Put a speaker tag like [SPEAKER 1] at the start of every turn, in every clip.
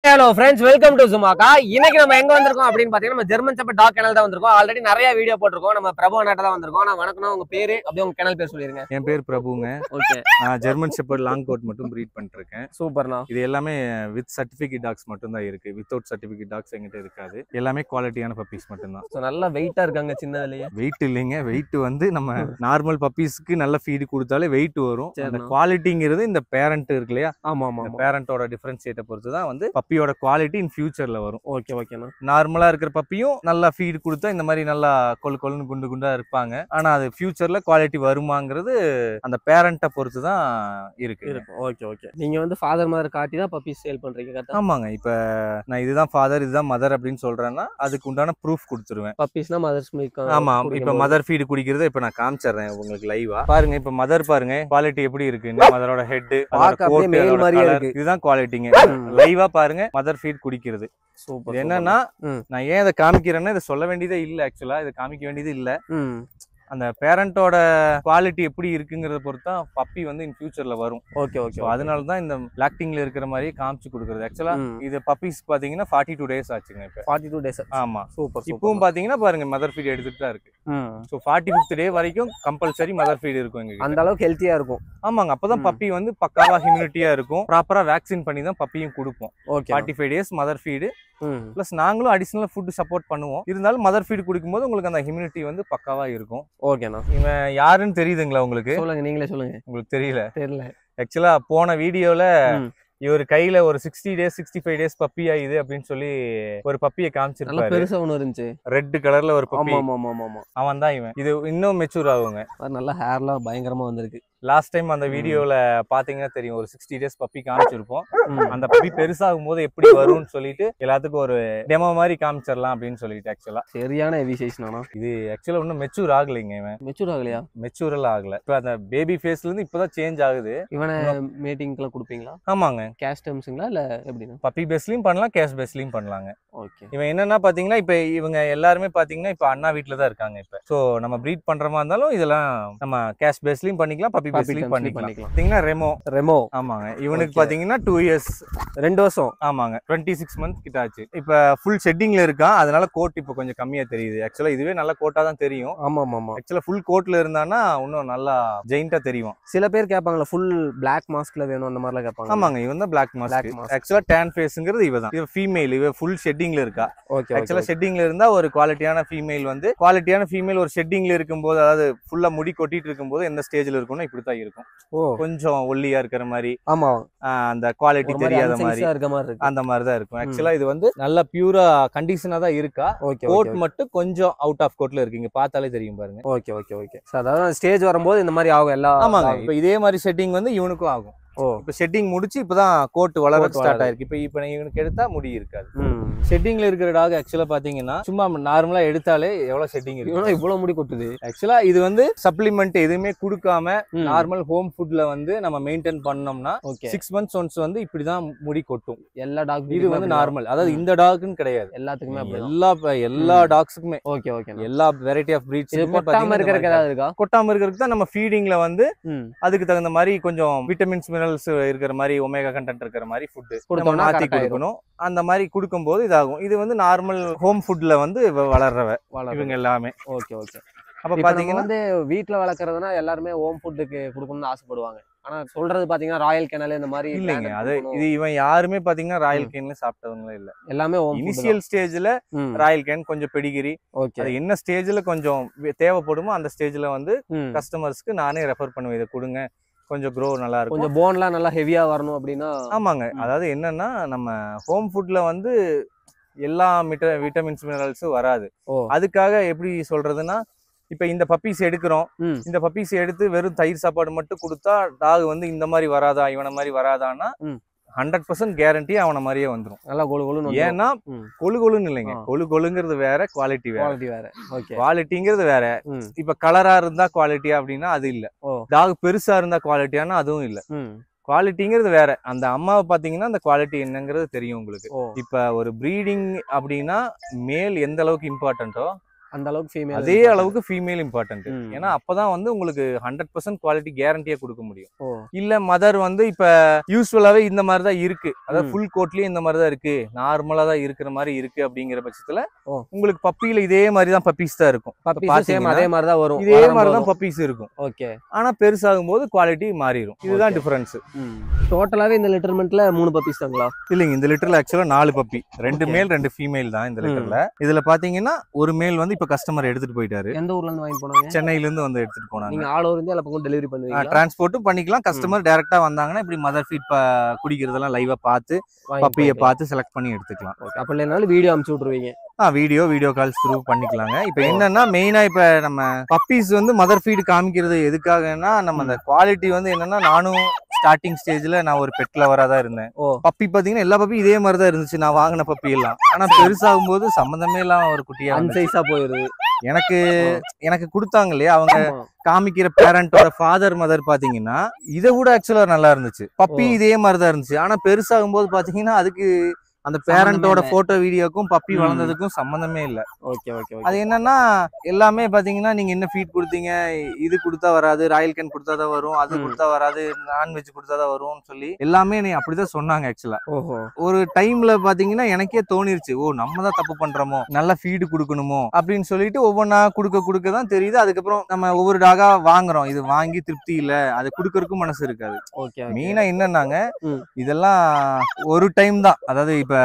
[SPEAKER 1] Hello friends, welcome to Zumaka. இன்னைக்கு நம்ம எங்க வந்திருக்கோம் அப்படினு பாத்தீங்கன்னா நம்ம ஜெர்மன் ஷெப்பர்ட் டாக் சேனல் தான் வந்திருக்கோம். ஆல்ரெடி நிறைய வீடியோ போட்டுருக்கோம். நம்ம பிரபு அண்ணாட்ட தான் வந்திருக்கோம். நான் வணக்கம், உங்க பேரு அப்படியே உங்க சேனல் பேர் சொல்லிருங்க.
[SPEAKER 2] என் பேர் பிரபுங்க.
[SPEAKER 1] ஓகே.
[SPEAKER 2] நான் ஜெர்மன் ஷெப்பர்ட் லாங் கோட் மட்டும் ப்ரீட் பண்ணிட்டு இருக்கேன்.
[SPEAKER 1] சூப்பர்ண்ணா.
[SPEAKER 2] இது எல்லாமே வித் சர்டிபிகேட் டாக்ஸ் மட்டும் தான் இருக்கு. வித்அவுட் சர்டிபிகேட் டாக்ஸ் என்கிட்ட இருக்காது. எல்லாமே குவாலிட்டியான பப்பீஸ் மட்டும் தான்.
[SPEAKER 1] சோ நல்ல வெயிட்டா இருக்காங்க சின்னதுலயே.
[SPEAKER 2] வெயிட் இல்லைங்க. வெயிட் வந்து நம்ம நார்மல் பப்பீஸ்க்கு நல்ல ஃபீட் கொடுத்தாலே வெயிட் வரும். அந்த குவாலிட்டிங்கிறது இந்த பேரண்ட் இருக்கு இல்லையா?
[SPEAKER 1] ஆமா ஆமா.
[SPEAKER 2] பேரண்டோட டிஃபரன்ஷியேட்டை பொறுத்து தான் வந்து பப்பியோட குவாலிட்டி இன் ஃபியூச்சர்ல வரும்.
[SPEAKER 1] ஓகே ஓகேண்ணா.
[SPEAKER 2] நார்மலா இருக்கிற பப்பியும் நல்லா ஃபீட் கொடுத்தா இந்த மாதிரி நல்லா கொல்லுன்னு குண்டு குண்டா இருப்பாங்க. ஆனா அது ஃபியூச்சர்ல குவாலிட்டி வருமாங்கிறது அந்த பேரண்ட்டை பொறுத்து தான் இருக்கு.
[SPEAKER 1] Okay okay. நீங்க வந்து ஃபாதர் மதர் காட்டி தான் பப்பீஸ் சேல் பண்றீங்க கரெக்ட்டா?
[SPEAKER 2] ஆமாங்க. இப்ப நான் இதுதான் ஃபாதர் இதுதான் மதர் அப்படின்னு சொல்றேன்னா அதுக்கு உண்டான ப்ரூஃப் கொடுத்துருவேன்.
[SPEAKER 1] பப்பீஸ்னா மதர்ஸ் மில்க்.
[SPEAKER 2] ஆமா. இப்ப மதர் ஃபீட் குடிக்கிறத இப்ப நான் காமிச்சிடுறேன் உங்களுக்கு லைவா. பாருங்க இப்ப மதர் பாருங்க குவாலிட்டி எப்படி இருக்குன்னு. மதரோட ஹெட் இதுதான் குவாலிட்டிங்க. லைவா பாருங்க மதர் ஃபீட் குடிக்கிறது.
[SPEAKER 1] சூப்பர்.
[SPEAKER 2] என்னன்னா நான் ஏன் இதை காமிக்கிறேன்னா இதை சொல்ல வேண்டியதே இல்ல. ஆக்சுவலா இதை காமிக்க வேண்டியது இல்ல. அந்த பேரண்டோட குவாலிட்டி எப்படி இருக்குங்கிறத பொறுத்தா பப்பி வந்து இன் ஃபியூச்சர்ல வரும்.
[SPEAKER 1] Okay okay.
[SPEAKER 2] அதனால தான் இந்த லாக்டிங்ல இருக்கிற மாதிரி காமிச்சு கொடுக்குறது. ஆக்சுவலா இது பப்பீஸ் பாத்தீங்கன்னா 42 டேஸ் ஆச்சுங்க. இப்ப 42 டேஸ். ஆமா. சூப்பர். இப்பவும் பாத்தீங்கன்னா பாருங்க மதர் ஃபீட் எடுத்துட்டு தான் இருக்கு. சோ 45th டே வரைக்கும் கம்பல்சரி மதர் ஃபீட் இருக்கும் எங்க.
[SPEAKER 1] அந்த அளவுக்கு ஹெல்த்தியா இருக்கும்.
[SPEAKER 2] ஆமாங்க. அப்பதான் பப்பி வந்து பக்காவா ஹியூமினிட்டியா இருக்கும். ப்ராப்பரா வேக்சின் பண்ணி தான் பப்பியும் கொடுப்போம். 45 டேஸ் மதர் ஃபீடு பிளஸ் நாங்களும் அடிஷனல் ஃபுட் சப்போர்ட் பண்ணுவோம். இருந்தாலும் மதர் ஃபீட் குடிக்கும்போது உங்களுக்கு அந்த ஹியூமினிட்டி வந்து பக்காவா இருக்கும்.
[SPEAKER 1] ஓகேண்ணா.
[SPEAKER 2] இவன் யாருன்னு தெரியுதுங்களா உங்களுக்கு?
[SPEAKER 1] சொல்லுங்க, நீங்களே சொல்லுங்க.
[SPEAKER 2] உங்களுக்கு தெரியல?
[SPEAKER 1] ஆக்சுவலா
[SPEAKER 2] போன வீடியோல இவர் கையில ஒரு 60 டேஸ் 65 டேஸ் பப்பி ஆயுது அப்படின்னு சொல்லி ஒரு பப்பியை காமிச்சிருப்பாரு.
[SPEAKER 1] பெருசா ஒண்ணு இருந்துச்சு
[SPEAKER 2] ரெட் கலர்ல ஒரு பப்பி. அவன் தான் இவன். இது இன்னும் மெச்சூர் ஆகுங்க.
[SPEAKER 1] நல்ல ஹேர்லாம் பயங்கரமா வந்திருக்கு.
[SPEAKER 2] லாஸ்ட் டைம் அந்த வீடியோல பாத்தீங்கன்னா தெரியும் ஒரு 60 டேஸ் பப்பி காமிச்சிருப்போம். அந்த பப்பி பெருசாகும் போது எப்படி வரும்னு சொல்லிட்டு எல்லாத்துக்கும் ஒரு டெமோ மாதிரி காமிச்சிடலாம் அப்படின்னு சொல்லிட்டு. ஆக்சுவலா
[SPEAKER 1] சரியான ஹெவி சைஸ் நானா.
[SPEAKER 2] இது ஆக்சுவலா இன்னும் மெச்சூர் ஆகலைங்க. இவன்
[SPEAKER 1] மெச்சூர் ஆகலையா?
[SPEAKER 2] மெச்சூர் எல்லாம் ஆகல. இப்ப அந்த பேபி ஃபேஸ்ல இருந்து இப்பதான் சேஞ்ச் ஆகுது.
[SPEAKER 1] இவனை மீட்டிங்க்குலாம் கொடுப்பீங்களா?
[SPEAKER 2] ஆமாங்க.
[SPEAKER 1] கேஷ் டர்ம்ஸ்ங்களா இல்ல எப்படின்னா?
[SPEAKER 2] பப்பி பேஸ்லயும் பண்ணலாம், கேஷ் பேஸ்லயும் பண்ணலாங்க.
[SPEAKER 1] ஓகே.
[SPEAKER 2] இவன் என்னன்னா பாத்தீங்கன்னா இப்ப இவங்க எல்லாருமே பாத்தீங்கன்னா இப்ப அண்ணா வீட்டுல தான் இருக்காங்க. இப்ப சோ நம்ம ப்ரீட் பண்ற மாதிரி இருந்தாலும் இதெல்லாம் நம்ம கேஷ் பேஸ்லயும் பண்ணிக்கலாம், பப்பி பேஸ்லயும் பண்ணிக்கலாம். பாத்தீங்கன்னா ரெமோ. ஆமாங்க. இவனுக்கு பாத்தீங்கன்னா 2 இயர்ஸ் 2 வருஷம். ஆமாங்க. 26 மந்த்ஸ் கிட்ட ஆச்சு. இப்ப ஃபுல் ஷெட்டிங்ல இருக்கான். அதனால கோட் இப்ப கொஞ்சம் கம்மியா தெரியுது. ஆக்சுவலா இதுவே நல்ல கோட்டா தான் தெரியும்.
[SPEAKER 1] ஆமா ஆமா.
[SPEAKER 2] ஆக்சுவலா ஃபுல் கோட்ல இருந்தானா இன்னும் நல்லா ஜெயிண்டா தெரியும்.
[SPEAKER 1] சில பேர் கேட்பாங்கல ஃபுல் பிளாக் மாஸ்க்ல வேணும் அந்த மாதிரிலாம் கேட்பாங்க.
[SPEAKER 2] ஆமாங்க. இவன் தான் பிளாக் மாஸ்க். ஆக்சுவலா டேன் ஃபேஸ்ங்கிறது இவதான். இவ ஃபீமேல். இவ ஃபுல் ஷெட்டிங்ல இருக்கா.
[SPEAKER 1] ஓகே.
[SPEAKER 2] ஆக்சுவலா ஷெட்டிங்ல இருந்தா ஒரு குவாலிட்டியான ஃபீமேல் வந்து குவாலிட்டியான ஃபீமேல் ஒரு ஷெட்டிங்ல இருக்கும்போது அதாவது ஃபுல்லா முடி கொட்டிட்டு இருக்கும்போது எந்த ஸ்டேஜ்ல இருக்கும்னா இப்படி தான் இருக்கும். கொஞ்சம் ஒல்லியா இருக்கிற மாதிரி. ஆமா. அந்த குவாலிட்டி தெரியாத மாதிரி அந்த மாதிரி தான் இருக்கும். ஆக்சுவலா இது வந்து நல்ல பியூரா கண்டிஷனா தான் இருக்கா. கோட் மட்டும் கொஞ்சம் அவுட் ஆஃப் கோட்ல இருக்கு. இங்க பார்த்தாலே தெரியும் பாருங்க.
[SPEAKER 1] Okay okay okay. அதாவது ஸ்டேஜ் வரும்போது இந்த மாதிரி ஆகும் எல்லாம்.
[SPEAKER 2] ஆமாங்க. இப்ப இதே மாதிரி செட்டிங் வந்து இவனுக்கும் ஆகும். இப்ப செட்டிங் முடிச்சு இப்பதான் கோட் வளர ஸ்டார்ட் ஆயிருக்கு. இப்ப இவனுக்கு எடுத்தா முடி இருக்காது. செட்டிங்ல இருக்கிற டாக் ஆக்சுவலா பாத்தீங்கன்னா சும்மா நார்மலா எடுத்தாலே எவ்வளவு செட்டிங் இருக்கு.
[SPEAKER 1] இவ்வளவு முடி கொட்டுது.
[SPEAKER 2] ஆக்சுவலா இது வந்து சப்ளிமெண்ட் எதுவுமே கொடுக்காம நார்மல் ஹோம் ஃபுட்ல வந்து நம்ம மெயின்டைன் பண்ணோம்னா 6 months ஒன்ஸ் வந்து இப்படிதான் முடி கொட்டும்.
[SPEAKER 1] எல்லா டாக்
[SPEAKER 2] இது வந்து நார்மல். அதாவது இந்த டாக்னு கிடையாது, எல்லாத்துக்குமே எல்லா டாக்ஸுக்குமே.
[SPEAKER 1] Okay okay.
[SPEAKER 2] எல்லா வெரைட்டி ஆஃப் பிரீட்ஸ்
[SPEAKER 1] கொட்டாம இருக்கறதுக்கு
[SPEAKER 2] கொட்டாம இருக்கிறதுக்கு தான் நம்ம ஃபீடிங்ல வந்து அதுக்கு தகுந்த மாதிரி கொஞ்சம் விட்டமின்ஸ் இருக்கிற மாதிரி ஒமேகா கண்டென்ட் இருக்கிற மாதிரி ஃபுட் மாத்தி கொடுக்கணும். அந்த மாதிரி கொடுக்கும்போது இதாகும். இது வந்து நார்மல் ஹோம் ஃபுட்ல வந்து வளர்றவ இவங்க எல்லாமே.
[SPEAKER 1] Okay okay.
[SPEAKER 2] அப்ப பாத்தீங்கன்னா
[SPEAKER 1] வந்து வீட்டுல வளர்க்கறதுனா எல்லாருமே ஹோம் ஃபுட்டுக்கு கொடுக்கணும்னு ஆசைப்படுவாங்க. ஆனா சொல்றது பாத்தீங்கன்னா ராயல் கேனல் இந்த மாதிரி
[SPEAKER 2] இல்லைங்க. அது இது இவன் யாருமே பாத்தீங்கன்னா ராயல் கேன்ல சாப்பிட்டவங்களே இல்ல.
[SPEAKER 1] எல்லாமே
[SPEAKER 2] இனிஷியல் ஸ்டேஜ்ல ராயல் கேன் கொஞ்சம் பெடிகிரி அது என்ன ஸ்டேஜ்ல கொஞ்சம் தேவைப்படுமோ அந்த ஸ்டேஜ்ல வந்து கஸ்டமர்ஸ்க்கு நானே ரெஃபர் பண்ணுவேன். இதை கொடுங்க, கொஞ்சம் க்ரோ நல்லா இருக்கும்,
[SPEAKER 1] கொஞ்சம் போன்லாம் நல்லா ஹெவியா வரணும் அப்படின்னா.
[SPEAKER 2] ஆமாங்க. அதாவது என்னன்னா நம்ம ஹோம் ஃபுட்ல வந்து எல்லா விட்டமின்ஸ் மினரல்ஸும் வராது. அதுக்காக எப்படி சொல்றதுன்னா இப்ப இந்த பப்பீஸ் எடுக்கிறோம். இந்த பப்பீஸ் எடுத்து வெறும் தயிர் சாப்பாடு மட்டும் கொடுத்தா டாக் வந்து இந்த மாதிரி வராதா இவனை மாதிரி வராதான்னா 100% கேரண்டி அவனை மாதிரியே வந்துடும். நல்லா கொழுன்னு. ஏன்னா கொழுன்னு இல்லைங்க. கொழுங்கிறது வேற, குவாலிட்டி வேற. குவாலிட்டிங்கிறது வேற. இப்ப கலரா இருந்தா குவாலிட்டியா அப்படின்னா அது இல்ல. டாக் பெருசா இருந்தா குவாலிட்டியானா அதுவும் இல்ல. குவாலிட்டிங்கிறது வேற. அந்த அம்மாவை பாத்தீங்கன்னா அந்த குவாலிட்டி என்னங்கிறது தெரியும் உங்களுக்கு. இப்ப ஒரு ப்ரீடிங் அப்படின்னா மேல் எந்த அளவுக்கு இம்பார்ட்டன்ட்டோ
[SPEAKER 1] அந்த அளவுக்கு ஃபீமேல்,
[SPEAKER 2] அதே அளவுக்கு ஃபீமேல் இம்பார்ட்டன்ட். ஏன்னா அப்பதான் வந்து உங்களுக்கு 100% குவாலிட்டி கேரண்டியா கொடுக்க முடியும். இல்ல மதர் வந்து இப்ப யூஸ்வலாவே இந்த மாதிரி தான் இருக்கு, அதாவது ஃபுல் கோட்லயே இந்த மாதிரி தான் இருக்கு, நார்மலா தான் இருக்கிற மாதிரி இருக்கு அப்படிங்கிற பட்சத்துல உங்களுக்கு பப்பியில இதே மாதிரி தான் பப்பீஸ் தான் இருக்கும்.
[SPEAKER 1] அதே மாதிரி தான் வரும்,
[SPEAKER 2] இதே மாதிரி தான் பப்பீஸ் இருக்கும்.
[SPEAKER 1] ஓகே.
[SPEAKER 2] ஆனா பெருசாகும் போது குவாலிட்டி மாறிடும். இதுதான் டிஃபரன்ஸ்.
[SPEAKER 1] டோட்டலாவே இந்த லிட்டர்மெண்ட்ல 3 பப்பீஸ் தாங்களா?
[SPEAKER 2] இல்லைங்க, இந்த லிட்டர்ல ஆக்சுவலா 4 பப்பி, 2 மேல் 2 ஃபீமேல் தான் இந்த லிட்டர்ல. இதுல பாத்தீங்கன்னா ஒரு மேல் வந்து இப்ப கஸ்டமர் எடுத்துட்டு போயிட்டாரு.
[SPEAKER 1] எந்த ஊர்ல இருந்து வாங்கி போனாங்க?
[SPEAKER 2] சென்னையில இருந்து வந்து எடுத்துட்டு போனாங்க.
[SPEAKER 1] நீங்க ஆல் ஓவர் இந்தியா எல்லா பக்கம் டெலிவரி பண்ணுவீங்க?
[SPEAKER 2] டிரான்ஸ்போர்ட்டும் பண்ணிக்கலாம். கஸ்டமர் டைரக்டா வந்தாங்கன்னா இப்படி மதர் ஃபீட் குடிக்கிறதெல்லாம் லைவா பார்த்து பப்பியை பார்த்து செலக்ட் பண்ணி எடுத்துக்கலாம்.
[SPEAKER 1] அப்ப இல்லைனாலும் வீடியோ அனுப்பிச்சு விட்டுருவீங்க?
[SPEAKER 2] வீடியோ கால்ஸ் த்ரூ பண்ணிக்கலாங்க. இப்ப என்னன்னா மெயினா இப்ப நம்ம பப்பீஸ் வந்து மதர் ஃபீட் காமிக்கிறது எதுக்காகன்னா, நம்ம அந்த குவாலிட்டி வந்து என்னன்னா, நானும் ஸ்டார்டிங் ஸ்டேஜ்ல நான் ஒரு பெட் லவரா தான் இருந்தேன். பப்பி பாத்தீங்கன்னா எல்லா பப்பி இதே மாதிரி தான் இருந்துச்சு நான் வாங்கின பப்பி எல்லாம். ஆனா பெருசாகும் போது சம்பந்தமே இல்லாம ஒரு குட்டியா
[SPEAKER 1] அன்சைஸா போயிருது.
[SPEAKER 2] எனக்கு கொடுத்தாங்க இல்லையா, அவங்க காமிக்கிற பேரண்டோட ஃபாதர் மதர் பாத்தீங்கன்னா இதை விட ஆக்சுவலா நல்லா இருந்துச்சு. பப்பி இதே மாதிரிதான் இருந்துச்சு. ஆனா பெருசாகும் போது பாத்தீங்கன்னா அதுக்கு அந்த பேரண்டோட போட்டோ வீடியோக்கும் பப்பி வளர்ந்ததுக்கும் சம்பந்தமே இல்ல. அது என்னன்னா எல்லாமே பாத்தீங்கன்னா நீங்க என்ன ஃபீட் கொடுத்தீங்க, இது கொடுத்தா வராது, ராயல் கேன் கொடுத்தாதான் வரும், அது கொடுத்தா வராது, நான்வெஜ் கொடுத்தாதான் வரும்னு சொல்லி எல்லாமே நீ அப்படிதான் சொன்னாங்க. ஆக்சுவலா ஒரு டைம்ல பாத்தீங்கன்னா எனக்கே தோணிருச்சு, நம்ம தான் தப்பு பண்றோமோ, நல்ல ஃபீடு கொடுக்கணுமோ அப்படின்னு சொல்லிட்டு ஒவ்வொன்னா கொடுக்க தான் தெரியுது. அதுக்கப்புறம் நம்ம ஒவ்வொரு டாகா வாங்குறோம், இது வாங்கி திருப்தி இல்ல, அது கொடுக்கறதுக்கும் மனசு இருக்காது. மெயினா என்னன்னாங்க, இதெல்லாம் ஒரு டைம் தான், அதாவது இப்ப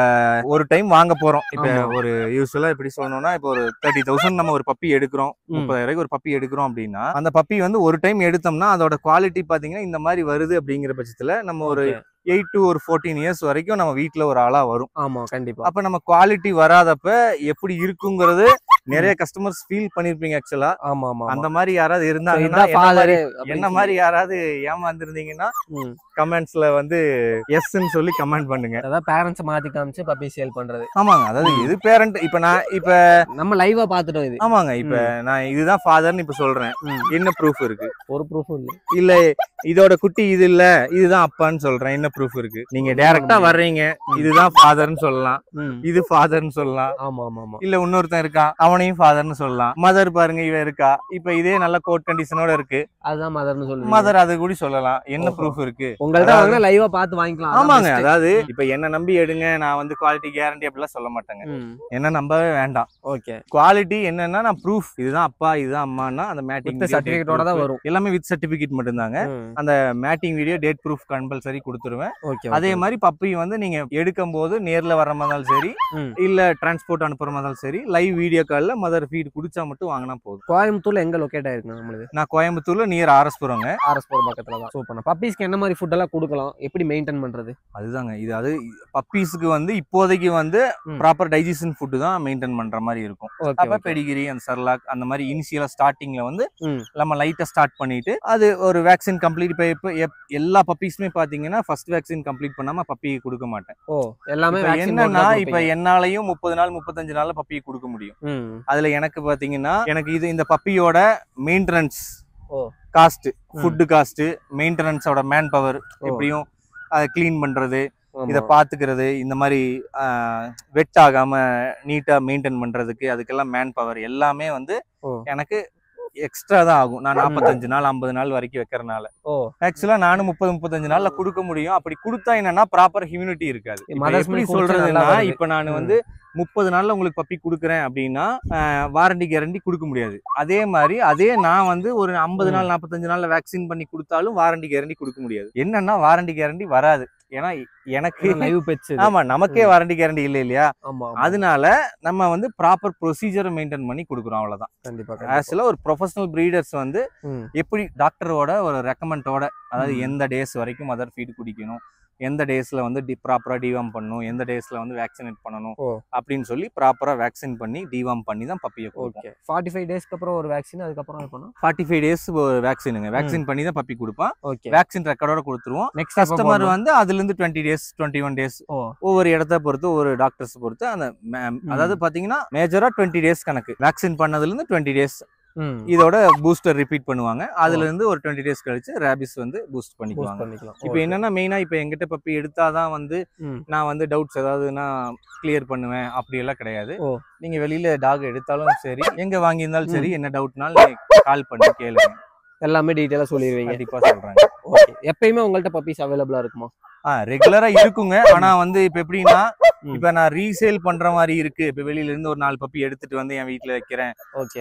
[SPEAKER 2] ஒரு டைம் வாங்க போறோம். இப்ப ஒரு யூஸ்வலா எப்படி சொல்லணும்னா, இப்ப ஒரு 30,000 நம்ம ஒரு பப்பி எடுக்கிறோம், 30,000 ஒரு பப்பி எடுக்கிறோம் அப்படின்னா, அந்த பப்பி வந்து ஒரு டைம் எடுத்தோம்னா அதோட குவாலிட்டி பாத்தீங்கன்னா இந்த மாதிரி வருது அப்படிங்கிற பட்சத்துல நம்ம ஒரு 8 to 14 இயர்ஸ் வரைக்கும் நம்ம வீட்டுல ஒரு ஆளா வரும்.
[SPEAKER 1] ஆமா, கண்டிப்பா.
[SPEAKER 2] அப்ப நம்ம குவாலிட்டி வராதப்ப எப்படி இருக்குங்கிறது நிறைய கஸ்டமர்ஸ் ஃபீல் பண்ணிருப்பீங்க ஆக்சுவலா. அந்த மாதிரி யாராவது இருந்தாங்கன்னா, என்ன மாதிரி யாராவது ஏமாந்துருந்தீங்கன்னா கமெண்ட்ஸ்ல வந்து எஸ்ன்னு சொல்லி கமெண்ட் பண்ணுங்க.
[SPEAKER 1] அதாவது பேரண்ட்ஸ் மாத்தி காமிச்சு பப்பி சேல் பண்றது.
[SPEAKER 2] ஆமாங்க, அதாவது எது பேரண்ட் இப்ப
[SPEAKER 1] நம்ம லைவா பாத்துட்டோம் இது.
[SPEAKER 2] ஆமாங்க, இப்ப நான் இதுதான் ஃபாதர்னு இப்ப சொல்றேன், என்ன ப்ரூஃப் இருக்கு?
[SPEAKER 1] ஒரு ப்ரூஃபும் இல்ல.
[SPEAKER 2] இல்ல இதோட குட்டி இது இல்ல இதுதான் அப்பான்னு சொல்றேன், என்ன ப்ரூஃப் இருக்கு? நீங்க டைரக்டா வர்றீங்க, இதுதான் ஃபாதர்னு சொல்லலாம், இது ஃபாதர்னு சொல்லலாம். இல்ல இன்னொருத்தன் இருக்கா அவனையும் ஃபாதர்னு சொல்லலாம். மதர் பாருங்க இவ இருக்கா, இப்ப இதே நல்ல கோட் கண்டிஷனோட இருக்கு,
[SPEAKER 1] அதுதான் மதர்னு சொல்லுங்க.
[SPEAKER 2] மதர் அது கூட சொல்லலாம். என்ன ப்ரூஃப் இருக்கு?
[SPEAKER 1] உங்கள்ட்ட வாங்குனா லைவா பார்த்து வாங்கிக்கலாம்.
[SPEAKER 2] ஆமாங்க, அதாவது இப்ப என்ன நம்பி எடுங்க, நான் வந்து குவாலிட்டி கேரண்டி அப்படிலாம் சொல்ல மாட்டேங்க. என்ன நம்பவே வேண்டாம்.
[SPEAKER 1] ஓகே,
[SPEAKER 2] குவாலிட்டி என்னன்னா நான் ப்ரூஃப் இதுதான் அப்பா இதுதான் அம்மானா அந்த மேட்டிங்
[SPEAKER 1] சர்டிபிகேட்டோட தான் வரும்.
[SPEAKER 2] எல்லாமே வித் சர்டிபிகேட் மட்டும் தாங்க. அந்த matting video date proof compulsory கொடுத்துருவேன். அதே மாதிரி பப்பி வந்து நீங்க எடுக்கும் போது நேர்ல வர மாதிரினாலும் சரி, இல்ல டிரான்ஸ்போர்ட் அனுப்புற மாதிரினாலும் சரி, லைவ் வீடியோ கால்ல மதர் ஃபீட் குடிச்சா மட்டும் வாங்கினா போதும்.
[SPEAKER 1] கோயம்புத்தூர்ல எங்க லொகேட் ஆயிருக்கு நம்மளுக்கு?
[SPEAKER 2] நான் கோயம்புத்தூர்ல நியர் ஆர்எஸ்புரங்க.
[SPEAKER 1] ஆர்எஸ்புரம் பக்கத்துல தான். சூப்பர். பப்பீஸ்க்கு என்ன மாதிரி ஃபுட் எல்லாம் கொடுக்கலாம், எப்படி மெயின்டைன் பண்றது?
[SPEAKER 2] அதுதாங்க அது பப்பீஸ்க்கு வந்து இப்போதைக்கு வந்து ப்ராப்பர் டைஜஷன் ஃபுட் தான் மெயின்டைன் பண்ற மாதிரி இருக்கும். அப்ப பெடிகிரி அந்த சர்லாக் அந்த மாதிரி இனிஷியலா ஸ்டார்டிங்ல வந்து நம்ம லைட்டா ஸ்டார்ட் பண்ணிட்டு அது ஒரு வேக்சின் கம்ப்ளீட். இப்ப எல்லா பப்பீஸ்மே பாத்தீங்கன்னா ஃபர்ஸ்ட் வேக்சின் கம்ப்ளீட் பண்ணாம பப்பி கொடுக்க மாட்டேன்.
[SPEAKER 1] எல்லாமே
[SPEAKER 2] என்னன்னா இப்ப என்னாலையும் 30 நாள் 35 நாள்ல பப்பி கொடுக்க முடியும். அதுல எனக்கு பாத்தீங்கன்னா எனக்கு இந்த பப்பியோட மெயின்டெனன்ஸ் காஸ்ட், ஃபுட் காஸ்ட், மெயின்டெனன்ஸோட மேன் பவர், எப்படியும் அதை கிளீன் பண்றது, இதை பாத்துக்கிறது, இந்த மாதிரி வெட் ஆகாம நீட்டா மெயின்டைன் பண்றதுக்கு அதுக்கெல்லாம் மேன் பவர் எல்லாமே வந்து எனக்கு எக்ஸ்ட்ரா தான் ஆகும். நான் 45 நாள் 50 நாள் வரைக்கும் வைக்கிறதுனால ஆக்சுவலா நானும் 30-35 நாள்ல கொடுக்க முடியும். அப்படி கொடுத்தா என்னன்னா ப்ராப்பர் ஹியூமினிட்டி இருக்காது. எப்படி சொல்றதுன்னா, இப்ப நான் வந்து 30 நாள்ல உங்களுக்கு பப்பி கொடுக்குறேன் அப்படின்னா வாரண்டி கேரண்டி கொடுக்க முடியாது. அதே மாதிரி நான் வந்து ஒரு 50 நாள் 45 நாள்ல வேக்சின் பண்ணி கொடுத்தாலும் வாரண்டி கேரண்டி கொடுக்க முடியாது. என்னன்னா வாரண்டி கேரண்டி வராது. ஏன்னா எனக்கு ஆமா நமக்கே வாரண்டி கேரண்டி இல்லையா, அதனால நம்ம வந்து ப்ராப்பர் ப்ரொசீஜரை மெயின்டைன் பண்ணி கொடுக்குறோம், அவ்வளவுதான். கண்டிப்பா ஆக்சுவலா ஒரு ப்ரொஃபஷனல் பிரீடர்ஸ் வந்து எப்படி டாக்டரோட ஒரு ரெக்கமெண்டோட, அதாவது எந்த டேஸ் வரைக்கும் மதர் ஃபீட் குடிக்கணும், எந்த டேஸ்ல வந்து ப்ராப்பரா டிவார்ம் பண்ணணும், எந்த டேஸ்ல வந்து வேக்சினேட் பண்ணணும் அப்படின்னு சொல்லி ப்ராப்பரா வேக்சின் பண்ணி டிவார்ம் பண்ணி தான் பப்பியை கொடுப்போம்.
[SPEAKER 1] 45 டேஸ்க்கு அப்புறம் ஒரு வேக்சின், அதுக்கப்புறம் என்ன பண்ணனும்?
[SPEAKER 2] 45 டேஸ் ஒரு வேக்சினுங்க. வேக்சின் பண்ணி தான் பப்பி கொடுப்பான். வேக்சின் ரெக்கார்டோட கொடுத்துருவோம். நெக்ஸ்ட் கஸ்டமர் வந்து அதுல இருந்து 20 டேஸ் 21 டேஸ் ஒவ்வொரு இடத்தை பொறுத்து ஒவ்வொரு டாக்டர்ஸ் பொறுத்து அந்த, அதாவது பாத்தீங்கன்னா மேஜரா 20 டேஸ் கணக்கு. வேக்சின் பண்ணதுல இருந்து 20 டேஸ் இதோட பூஸ்டர் ரிப்பீட் பண்ணுவாங்க. அதுல இருந்து ஒரு 20 days கழிச்சு ரேபிஸ் வந்து பூஸ்ட் பண்ணிக்குவாங்க. இப்போ என்னன்னா மெயினா இப்போ எங்கிட்ட பப்பி எடுத்தாதான் வந்து நான் வந்து டவுட்ஸ் ஏதாவதுன்னா கிளியர் பண்ணுவேன் அப்படி எல்லாம் கிடையாது. நீங்க வெளியில டாக் எடுத்தாலும் சரி எங்க வாங்கியிருந்தாலும் சரி என்ன டவுட்னாலும் கால் பண்ணி கேளுங்க,
[SPEAKER 1] எல்லாமே டீடைலா சொல்லிடுவீங்க.
[SPEAKER 2] கண்டிப்பா சொல்றாங்க.
[SPEAKER 1] எப்பயுமே உங்கள்ட்ட பப்பீஸ் அவைலபிளா இருக்குமா?
[SPEAKER 2] ரெகுலரா இருக்குங்க. ஆனா வந்து இப்ப எப்படின்னா இப்ப நான் ரீசேல் பண்ற மாதிரி இருக்கு. இப்ப வெளியில இருந்து ஒரு 4 பப்பி எடுத்துட்டு வந்து என் வீட்டுல வைக்கிறேன்,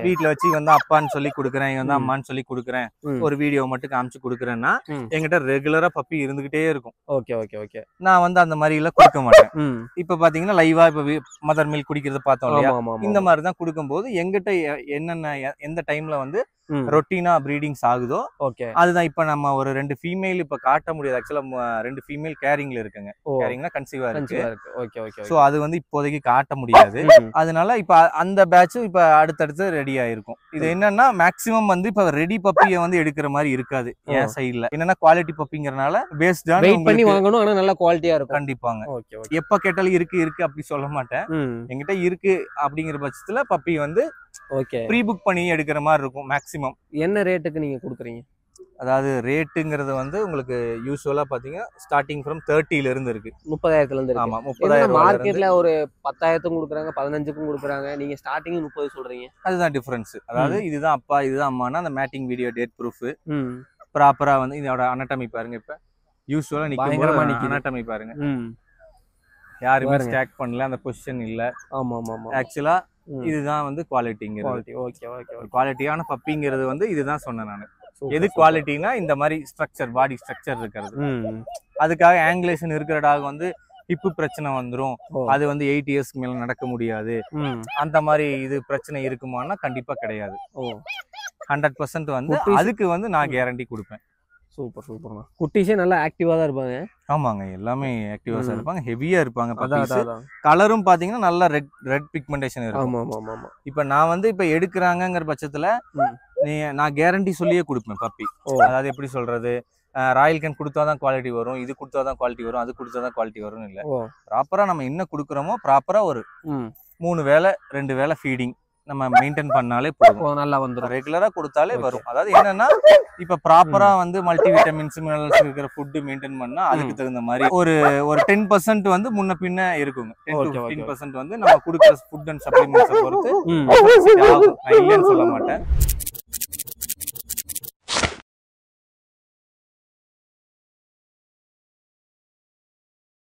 [SPEAKER 2] வீட்டுல வச்சு வந்து அப்பான்னு சொல்லி கொடுக்குறேன், வந்து அம்மான்னு சொல்லி கொடுக்குறேன், ஒரு வீடியோ மட்டும் காமிச்சு கொடுக்குறேன்னா என்கிட்ட ரெகுலரா பப்பி இருந்துகிட்டே இருக்கும். நான் வந்து அந்த மாதிரி எல்லாம் கொடுக்க மாட்டேன். இப்ப பாத்தீங்கன்னா லைவா இப்ப மதர் மில்க் குடிக்கிறத பார்த்தோம் இல்லையா, இந்த மாதிரிதான் கொடுக்கும் போது எங்கிட்ட என்னென்ன எந்த டைம்ல வந்து ரொட்டீனா ப்ரீடிங்ஸ் ஆகுதோ அதுதான். இப்ப நம்ம ஒரு 2 ஃபீமேல் இப்ப காட்ட முடியாது. ஆக்சுவலா 2 ஃபீமேல் கேரிங்ல இருக்குங்க. கேரிங்னா கன்சீவா இருக்கு. சோ அது வந்து இப்போதைக்கு காட்ட முடியாது. அதனால இப்ப அந்த பேட்சும் இப்ப அடுத்தடுத்து ரெடி ஆயிருக்கும். இது என்னன்னா மேக்ஸிமம் வந்து இப்ப ரெடி பப்பியை வந்து எடுக்கிற மாதிரி இருக்காது என் சைடுல. என்னன்னா குவாலிட்டி பப்பிங்கறனால பேஸ்ட் ஆன்
[SPEAKER 1] வெயிட் பண்ணி வாங்கணும், ஆனா நல்ல குவாலிட்டியா இருக்கும்.
[SPEAKER 2] கண்டிப்பாங்க. எப்ப கேட்டாலும் இருக்கு அப்படி சொல்ல மாட்டேன். என்கிட்ட இருக்கு அப்படிங்கிற பட்சத்துல பப்பி வந்து ப்ரீ புக் பண்ணி எடுக்கிற மாதிரி இருக்கும் மேக்ஸிமம்.
[SPEAKER 1] என்ன ரேட்டுக்கு நீங்க கொடுக்குறீங்க?
[SPEAKER 2] அதாவது ரேட்டுங்கிறது வந்து உங்களுக்கு யூசுவலா பாத்தீங்கன்னா ஸ்டார்டிங் ஃப்ரம் 30ல இருந்து இருக்கு.
[SPEAKER 1] 30,000ல இருந்து இருக்கு.
[SPEAKER 2] ஆமா 30,000.
[SPEAKER 1] மார்க்கெட்ல ஒரு 10,000க்கும் கொடுக்குறாங்க, 15க்கும் கொடுக்குறாங்க. நீங்க ஸ்டார்டிங் 30 சொல்றீங்க.
[SPEAKER 2] அதுதான் டிஃபரன்ஸ். அதாவது இதுதான் அப்பா இதுதான் அம்மானா அந்த மேட்டிங் வீடியோ டேட் ப்ரூஃப் ப்ராப்பரா வந்து இதோட அனாட்டமி பாருங்க. இப்ப யூசுவலா நிக்கும் அனாட்டமி பாருங்க. யாருமே ஸ்டாக் பண்ணல, அந்த பொசிஷன் இல்ல.
[SPEAKER 1] ஆமா ஆமா ஆமா.
[SPEAKER 2] ஆக்சுவலா இதுதான் வந்து குவாலிட்டிங்கிறது. குவாலிட்டியான பப்பிங்கிறது வந்து இதுதான் சொன்னேன் நான். எது குவாலிட்டினா இந்த மாதிரி ஸ்ட்ரக்சர், பாடி ஸ்ட்ரக்சர் இருக்கிறது. அதுக்காக ஆங்குலேஷன் இருக்கிற டாக் வந்து ஹிப்பு பிரச்சனை வந்துரும், அது வந்து 8 இயர்ஸ்க்கு மேல நடக்க முடியாது, அந்த மாதிரி இது பிரச்சனை இருக்குமானா கண்டிப்பா கிடையாது. 100% வந்து அதுக்கு வந்து நான் கேரண்டி கொடுப்பேன்.
[SPEAKER 1] சூப்பர் சூப்பர்ண்ணா. குட்டீஸே நல்லா ஆக்டிவா தான் இருப்பாங்க.
[SPEAKER 2] ஆமாங்க, எல்லாமே ஆக்டிவா தான் இருப்பாங்க, ஹெவியா இருப்பாங்க. கலரும் பாத்தீங்கன்னா நல்லா ரெட் பிக்மெண்டேஷன் இருக்கும்.
[SPEAKER 1] ஆமா ஆமா ஆமா.
[SPEAKER 2] இப்ப நான் வந்து இப்ப எடுக்கிறாங்கங்கிற பட்சத்துல நான் கேரண்டி சொல்லியே கொடுப்பேன் பப்பி. அதாவது எப்படி சொல்றது, ராயல் கேன் கொடுத்தாதான் குவாலிட்டி வரும், இது கொடுத்தாதான் குவாலிட்டி வரும், அது கொடுத்தாதான் குவாலிட்டி வரும்னு இல்ல. ப்ராப்பரா நம்ம என்ன கொடுக்குறோமோ ப்ராப்பரா ஒரு 3 வேளை 2 வேளை ஃபீடிங் நம்ம மெயின்டைன் பண்ணாலே போதும், நல்லா வந்துடும். ரெகுலரா கொடுத்தாலே வரும். அதாவது என்னன்னா இப்ப ப்ராப்பரா வந்து மல்டி விட்டமின்ஸ் மினரல்ஸ் இருக்கிற ஃபுட் மெயின்டைன் பண்ணா அதுக்கு தகுந்த மாதிரி ஒரு 10% வந்து முன்ன பின்ன இருக்குங்க. 10 to 15% வந்து நம்ம கொடுக்குற ஃபுட் அண்ட் சப்ளிமெண்ட்ஸை பொறுத்து இல்லைன்னு சொல்ல மாட்டேன்.